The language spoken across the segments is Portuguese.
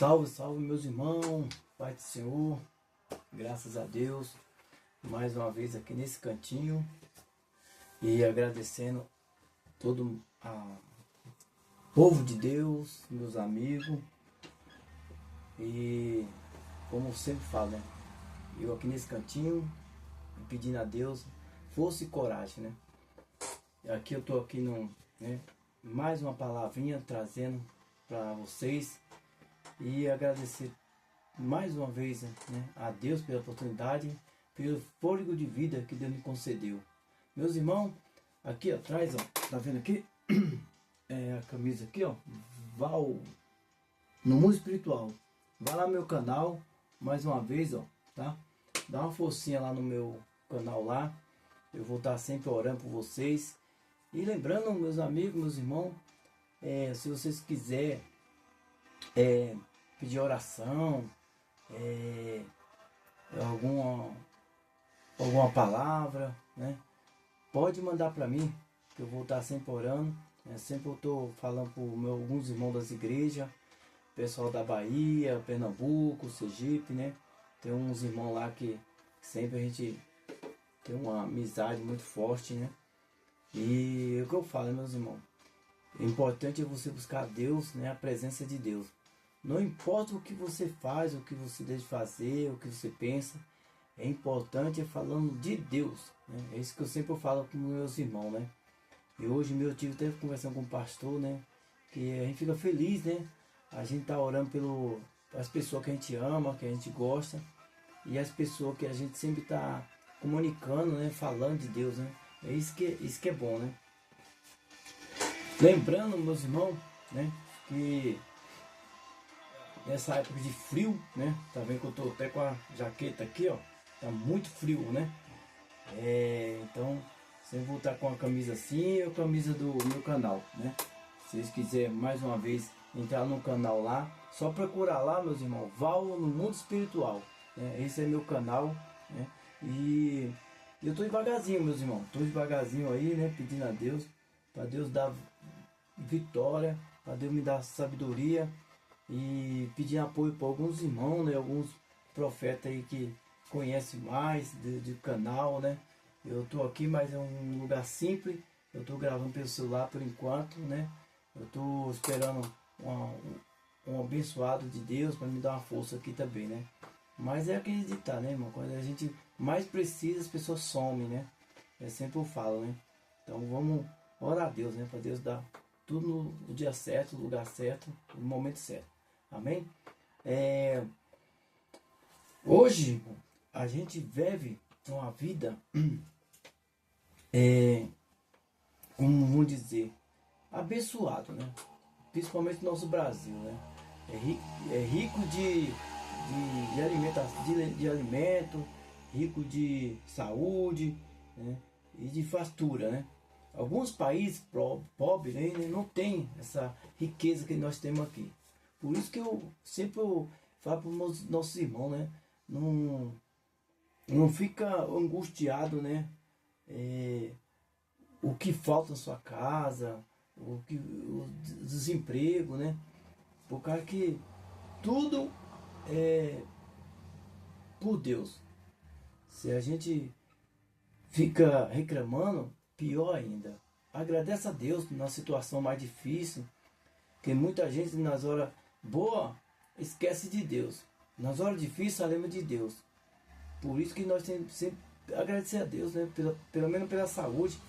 Salve, salve meus irmãos, Pai do Senhor, graças a Deus, mais uma vez aqui nesse cantinho e agradecendo todo o povo de Deus, meus amigos e como sempre falo, né? Eu aqui nesse cantinho pedindo a Deus força e coragem, né? E aqui eu tô aqui mais uma palavrinha trazendo para vocês. E agradecer mais uma vez, né, a Deus pela oportunidade, pelo fôlego de vida que Deus me concedeu. Meus irmãos, aqui atrás, ó, tá vendo aqui? É a camisa aqui, ó, Val no mundo espiritual. Vai lá no meu canal, mais uma vez, ó, tá? Dá uma forcinha lá no meu canal lá. Eu vou estar sempre orando por vocês. E lembrando, meus amigos, meus irmãos, se vocês quiserem pedir oração, alguma palavra, né? Pode mandar para mim, que eu vou estar sempre orando. Sempre eu estou falando para alguns irmãos das igrejas, pessoal da Bahia, Pernambuco, Sergipe, né? Tem uns irmãos lá que sempre a gente tem uma amizade muito forte, né? E o que eu falo, meus irmãos, o importante é você buscar Deus, né? A presença de Deus. Não importa o que você faz, o que você deixa de fazer, o que você pensa, é importante falando de Deus, né? É isso que eu sempre falo com meus irmãos, né? E hoje meu tio teve conversando com o pastor, né? Que a gente fica feliz, né? A gente tá orando pelas pessoas que a gente ama, que a gente gosta, e as pessoas que a gente sempre tá comunicando, né? Falando de Deus, né? É isso que é bom, né? Lembrando, meus irmãos, né? Que nessa época de frio, né? Tá vendo que eu tô até com a jaqueta aqui, ó. Tá muito frio, né? Então, sempre vou estar com a camisa assim, ou a camisa do meu canal, né? Se vocês quiserem mais uma vez entrar no canal lá, só procurar lá, meus irmãos, Val no mundo espiritual, né? Esse é meu canal, né? E eu tô devagarzinho, meus irmãos. Tô devagarzinho aí, né? Pedindo a Deus, para Deus dar vitória, para Deus me dar sabedoria. E pedir apoio para alguns irmãos, né? Alguns profetas aí que conhecem mais do canal, né? Eu tô aqui, mas é um lugar simples. Eu tô gravando pelo celular por enquanto, né? Eu tô esperando um abençoado de Deus para me dar uma força aqui também, né? Mas é acreditar, né, irmão? Quando a gente mais precisa, as pessoas somem, né? É sempre eu falo, né? Então vamos orar a Deus, né? Para Deus dar tudo no dia certo, no lugar certo, no momento certo. Amém? Hoje a gente vive uma vida, como vamos dizer, abençoado, né? Principalmente no nosso Brasil, né? É rico de alimento, rico de saúde, né? E de fartura, né? Alguns países pobres, né, não tem essa riqueza que nós temos aqui. Por isso que eu sempre falo para os nossos irmãos, né? Não fica angustiado, né? O que falta na sua casa, o desemprego, né? Por causa que tudo é por Deus. Se a gente fica reclamando, pior ainda. Agradece a Deus na situação mais difícil, que muita gente nas horas boa esquece de Deus. Nas horas difíceis lembra de Deus. Por isso que nós temos sempre agradecer a Deus, né? Pelo menos pela saúde,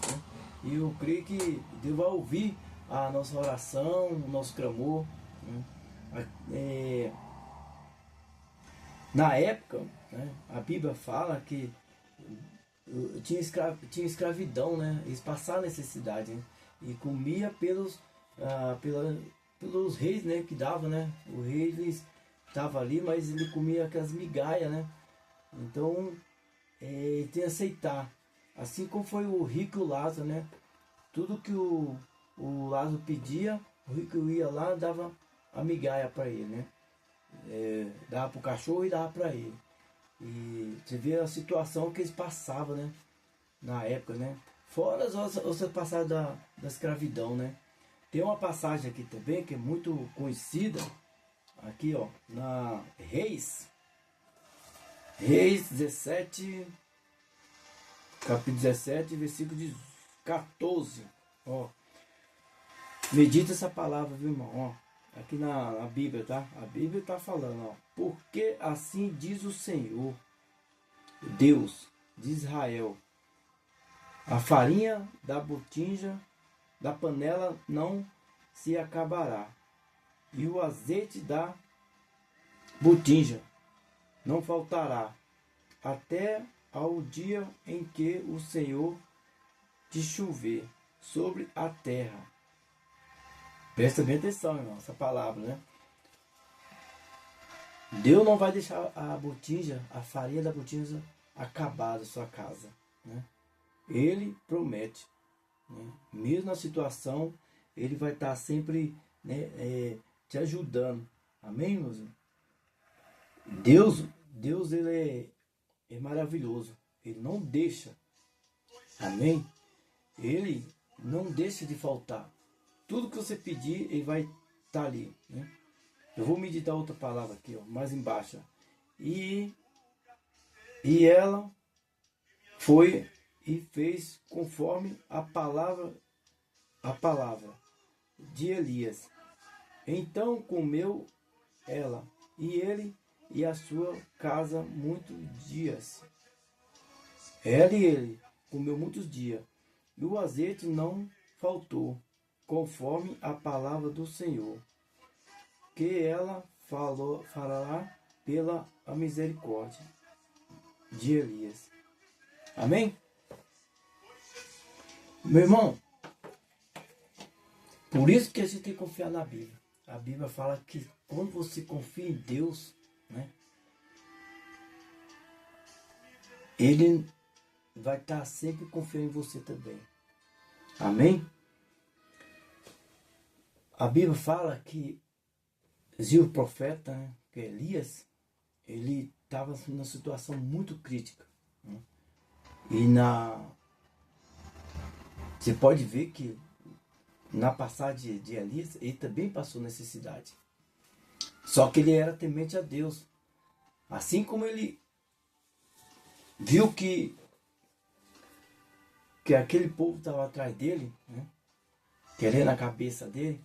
né? E eu creio que Deus vai ouvir a nossa oração, o nosso clamor, né? Na época, né, a Bíblia fala que tinha escravidão, né? Eles passaram necessidade, né? E comia pelos reis, né? Que davam, né? O rei estava ali, mas ele comia aquelas migalhas, né? Então tem que aceitar. Assim como foi o rico Lázaro, né? Tudo que o Lázaro pedia, o rico ia lá e dava a migalha para ele, né? Dava para o cachorro e dava para ele. E você vê a situação que eles passavam, né? Na época, né? Fora as outras passagens da escravidão, né? Tem uma passagem aqui também que é muito conhecida, aqui, ó, na Reis 17, capítulo 17, versículo 14. Ó, medita essa palavra, viu, irmão? Ó, aqui na Bíblia, tá? A Bíblia tá falando, ó. Porque assim diz o Senhor, Deus de Israel: a farinha da botija da panela não se acabará, e o azeite da botija não faltará, até ao dia em que o Senhor te chover sobre a terra. Presta bem atenção, irmão, essa palavra, né? Deus não vai deixar a botija, a farinha da botija acabar da sua casa, né? Ele promete, né? Mesmo na situação, ele vai estar sempre, né, te ajudando. Amém, meus irmãos? Deus ele é maravilhoso. Ele não deixa. Amém? Ele não deixa de faltar. Tudo que você pedir, ele vai estar ali, né? Eu vou meditar outra palavra aqui, ó, mais embaixo. E ela foi e fez conforme a palavra de Elias. Então comeu ela e ele e a sua casa muitos dias. Ela e ele comeu muitos dias, e o azeite não faltou, conforme a palavra do Senhor, que ela falará pela a misericórdia de Elias. Amém? Meu irmão, por isso que a gente tem que confiar na Bíblia. A Bíblia fala que quando você confia em Deus, né, Ele vai estar sempre confiando em você também. Amém? A Bíblia fala que o profeta, né, que é Elias, ele estava numa situação muito crítica, né? E você pode ver que na passagem de Elias, ele também passou necessidade. Só que ele era temente a Deus. Assim como ele viu que aquele povo estava atrás dele, né, querendo a cabeça dele,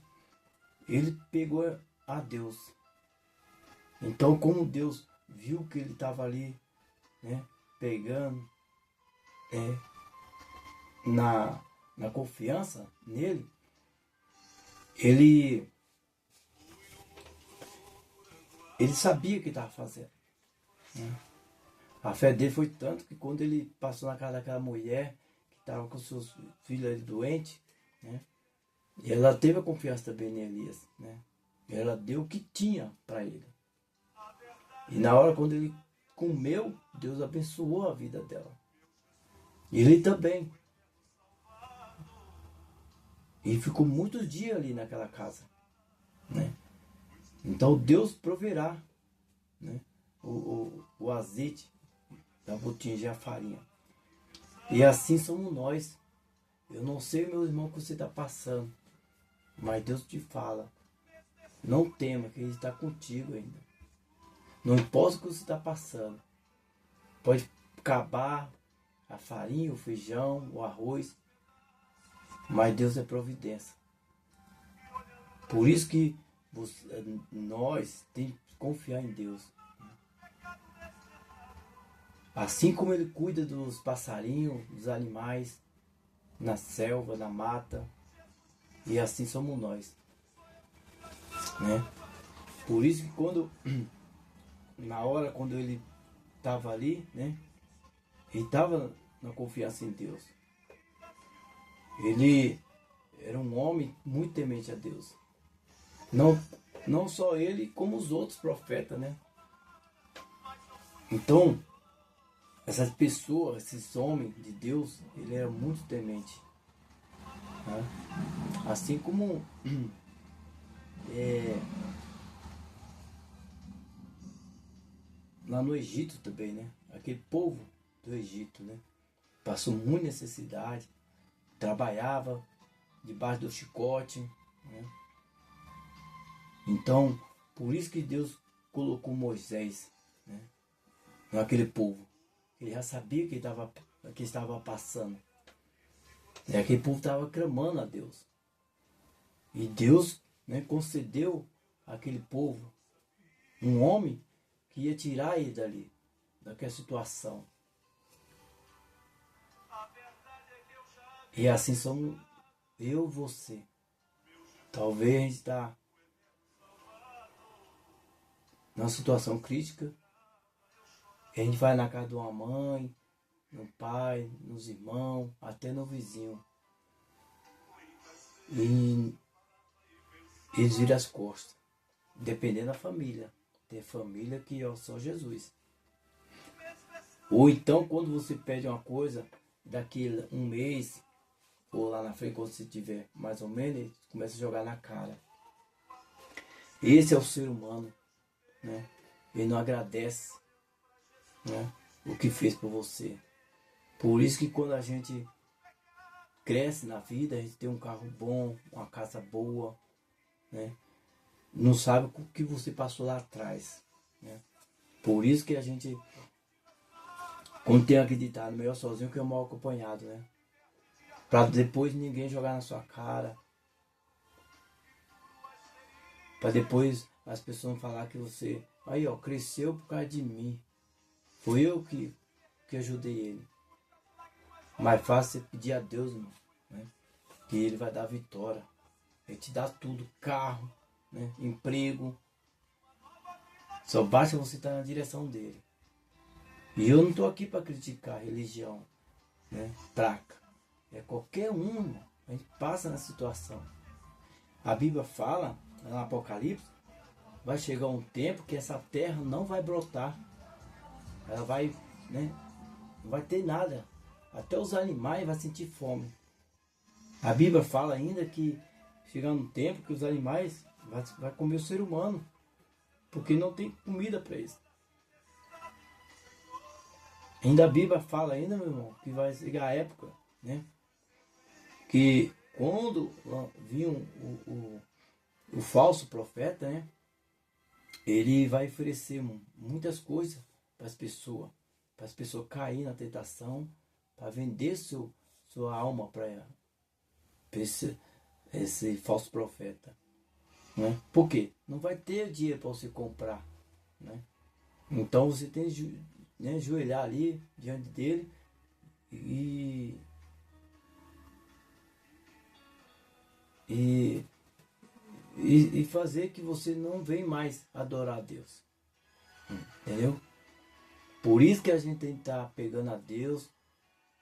ele pegou a Deus. Então, como Deus viu que ele estava ali, né, pegando na confiança nele, ele sabia o que estava fazendo, né? A fé dele foi tanto que quando ele passou na casa daquela mulher que estava com seus filhos ali doentes, né, e ela teve a confiança também em Elias, né? Ela deu o que tinha para ele. E na hora quando ele comeu, Deus abençoou a vida dela. E ele também. E ficou muitos dias ali naquela casa, né? Então Deus proverá, né, o azeite da botija e a farinha. E assim somos nós. Eu não sei, meu irmão, o que você está passando, mas Deus te fala: não tema, que Ele está contigo ainda. Não importa o que você está passando. Pode acabar a farinha, o feijão, o arroz, mas Deus é providência. Por isso que nós temos que confiar em Deus. Assim como Ele cuida dos passarinhos, dos animais, na selva, na mata, e assim somos nós, né? Por isso que quando ele estava ali, né, ele estava na confiança em Deus. Ele era um homem muito temente a Deus. Não só ele, como os outros profetas, né? Então, essas pessoas, esses homens de Deus, ele era muito temente, né? Assim como lá no Egito também, né? Aquele povo do Egito, né, passou muita necessidade, trabalhava debaixo do chicote, né? Então Por isso que Deus colocou Moisés, né, naquele povo. Ele já sabia que estava passando. E aquele povo estava clamando a Deus. E Deus, né, concedeu àquele povo um homem que ia tirar ele dali, daquela situação. E assim somos eu e você. Talvez a gente está numa situação crítica. E a gente vai na casa de uma mãe, no pai, nos irmãos, até no vizinho. E eles viram as costas. Dependendo da família. Tem família que é só Jesus. Ou então quando você pede uma coisa, daqui um mês, ou lá na frente, quando você tiver mais ou menos, ele começa a jogar na cara. Esse é o ser humano, né? Ele não agradece, né, o que fez por você. Por isso que quando a gente cresce na vida, a gente tem um carro bom, uma casa boa, né? Não sabe o que você passou lá atrás, né? Por isso que a gente, quando tem aquele ditado, melhor sozinho que mal acompanhado, né? Para depois ninguém jogar na sua cara. Para depois as pessoas falar que você, aí ó, cresceu por causa de mim. Foi eu que ajudei ele. Mais fácil você pedir a Deus, irmão, né, que Ele vai dar vitória. Ele te dá tudo, carro, né, emprego. Só basta você estar na direção dele. E eu não estou aqui para criticar a religião, né, placa. É qualquer um, irmão. A gente passa na situação. A Bíblia fala, no Apocalipse, vai chegar um tempo que essa terra não vai brotar. Ela vai, né, não vai ter nada. Até os animais vão sentir fome. A Bíblia fala ainda que chegar um tempo que os animais vai comer o ser humano. Porque não tem comida para eles. Ainda a Bíblia fala ainda, meu irmão, que vai chegar a época, né, que quando vir o falso profeta, né, ele vai oferecer muitas coisas para as pessoas caírem na tentação, para vender sua alma para esse falso profeta, né? Por quê? Não vai ter dinheiro para você comprar, né? Então você tem que, né, ajoelhar ali diante dele e fazer que você não venha mais adorar a Deus, entendeu? Por isso que a gente tem que estar pegando a Deus,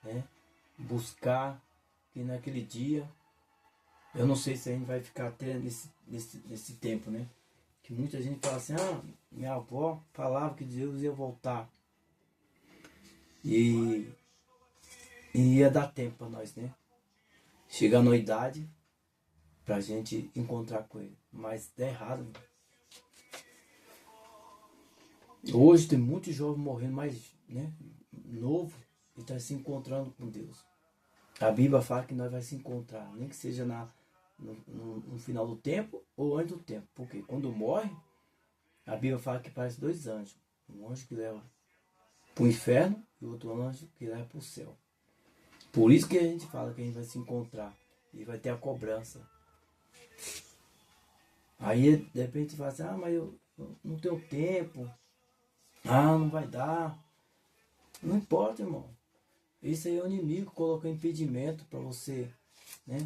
né? Buscar que naquele dia, eu não sei se a gente vai ficar até nesse tempo, né? Que muita gente fala assim, minha avó falava que Deus ia voltar. E ia dar tempo para nós, né? Chegar na idade pra gente encontrar com ele. Mas dá errado, né? Hoje tem muitos jovens morrendo mais, né, novo e está se encontrando com Deus. A Bíblia fala que nós vamos se encontrar, nem que seja no final do tempo ou antes do tempo. Porque quando morre, a Bíblia fala que parece dois anjos. Um anjo que leva para o inferno e outro anjo que leva para o céu. Por isso que a gente fala que a gente vai se encontrar e vai ter a cobrança. Aí de repente fala assim, mas eu não tenho tempo. Não vai dar. Não importa, irmão. Isso aí é o inimigo colocando impedimento para você, né,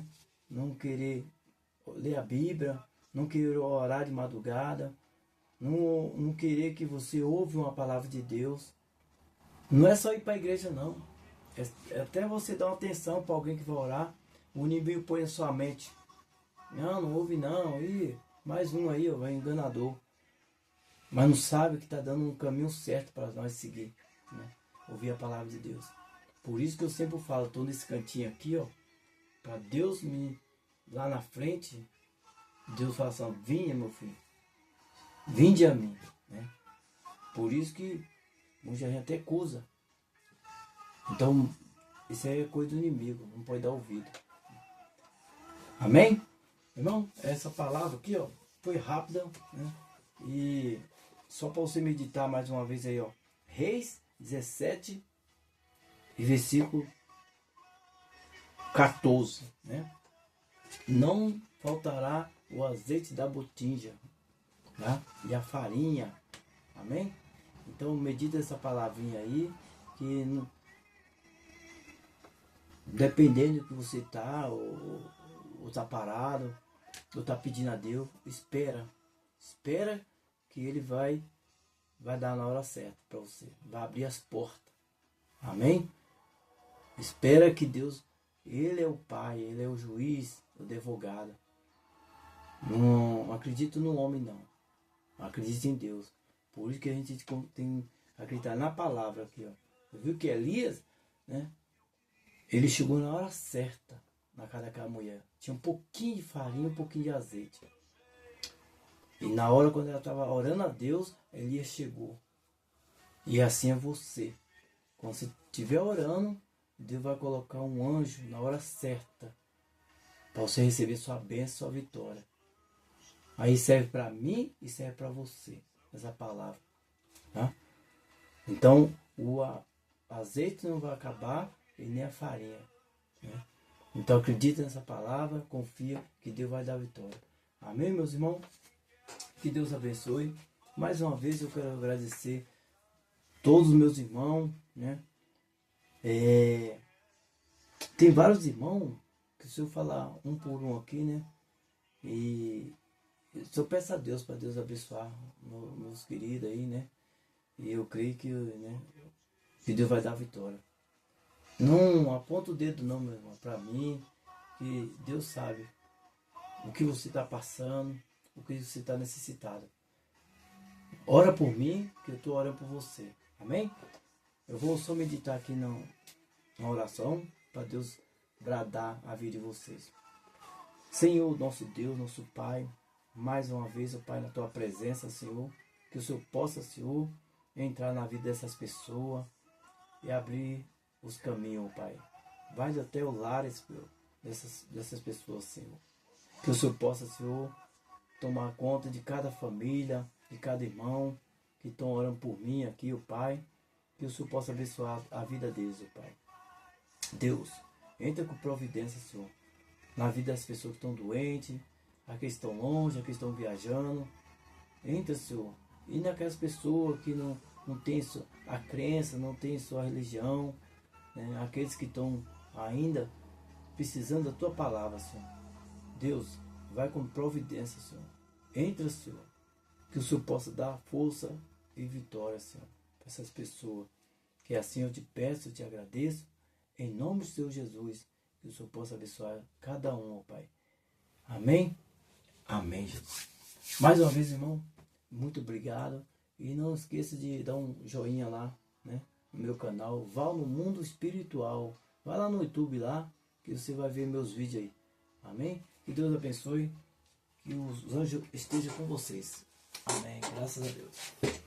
não querer ler a Bíblia, não querer orar de madrugada, não querer que você ouve uma palavra de Deus. Não é só ir para a igreja, não. É até você dar uma atenção para alguém que vai orar. O inimigo põe na sua mente. Não ouve não. Ih, mais um aí, vai enganador. Mas não sabe que está dando um caminho certo para nós seguir, né? Ouvir a palavra de Deus. Por isso que eu sempre falo, estou nesse cantinho aqui, ó, para Deus me, lá na frente, Deus fala assim, vinha meu filho, vinde a mim, né? Por isso que muita gente até acusa. Então, isso aí é coisa do inimigo, não pode dar ouvido. Amém? Irmão, essa palavra aqui, ó, foi rápida, né? E só para você meditar mais uma vez aí, ó. Reis 17 e versículo 14, né? Não faltará o azeite da botija, tá? E a farinha, amém? Então medita essa palavrinha aí, que dependendo do que você tá, ou tá parado, ou tá pedindo a Deus, espera que Ele vai dar na hora certa para você, vai abrir as portas, amém? Espera que Deus, Ele é o Pai, Ele é o juiz, o advogado. Não acredito no homem, não. Acredito em Deus. Por isso que a gente tem que acreditar na palavra aqui, ó. Você viu que Elias, né? Ele chegou na hora certa na casa daquela mulher. Tinha um pouquinho de farinha, um pouquinho de azeite. E na hora quando ela estava orando a Deus, Elias chegou. E assim é você. Quando você estiver orando, Deus vai colocar um anjo na hora certa para você receber sua bênção, sua vitória. Aí serve para mim e serve para você essa palavra, tá? Então o azeite não vai acabar e nem a farinha, né? Então acredita nessa palavra, confia que Deus vai dar vitória. Amém, meus irmãos? Que Deus abençoe. Mais uma vez eu quero agradecer todos os meus irmãos, né? Tem vários irmãos que se eu falar um por um aqui, né? E eu peço a Deus para Deus abençoar meus queridos aí, né? E eu creio que, né, que Deus vai dar vitória. Não aponta o dedo não, meu irmão, para mim, que Deus sabe o que você está passando, o que você está necessitado. Ora por mim, que eu estou orando por você. Amém? Eu vou só meditar aqui na oração, para Deus bradar a vida de vocês. Senhor, nosso Deus, nosso Pai, mais uma vez, ó Pai, na Tua presença, Senhor, que o Senhor possa, Senhor, entrar na vida dessas pessoas e abrir os caminhos, Pai. Vai até o lar dessas pessoas, Senhor. Que o Senhor possa, Senhor, tomar conta de cada família, de cada irmão que estão orando por mim aqui, ó Pai. Que o Senhor possa abençoar a vida deles, ó Pai. Deus, entra com providência, Senhor, na vida das pessoas que estão doentes, aqueles que estão longe, aqueles que estão viajando. Entra, Senhor. E naquelas pessoas que não têm a crença, não têm sua religião, né? Aqueles que estão ainda precisando da Tua palavra, Senhor. Deus, vai com providência, Senhor. Entra, Senhor. Que o Senhor possa dar força e vitória, Senhor, para essas pessoas. Que assim eu te peço, eu te agradeço. Em nome do Senhor Jesus, que o Senhor possa abençoar cada um, ó Pai. Amém? Amém, Jesus. Mais uma vez, irmão, muito obrigado. E não esqueça de dar um joinha lá, né, no meu canal. Vá no Mundo Espiritual. Vai lá no YouTube lá, que você vai ver meus vídeos aí. Amém? Que Deus abençoe. Que os anjos estejam com vocês. Amém. Graças a Deus.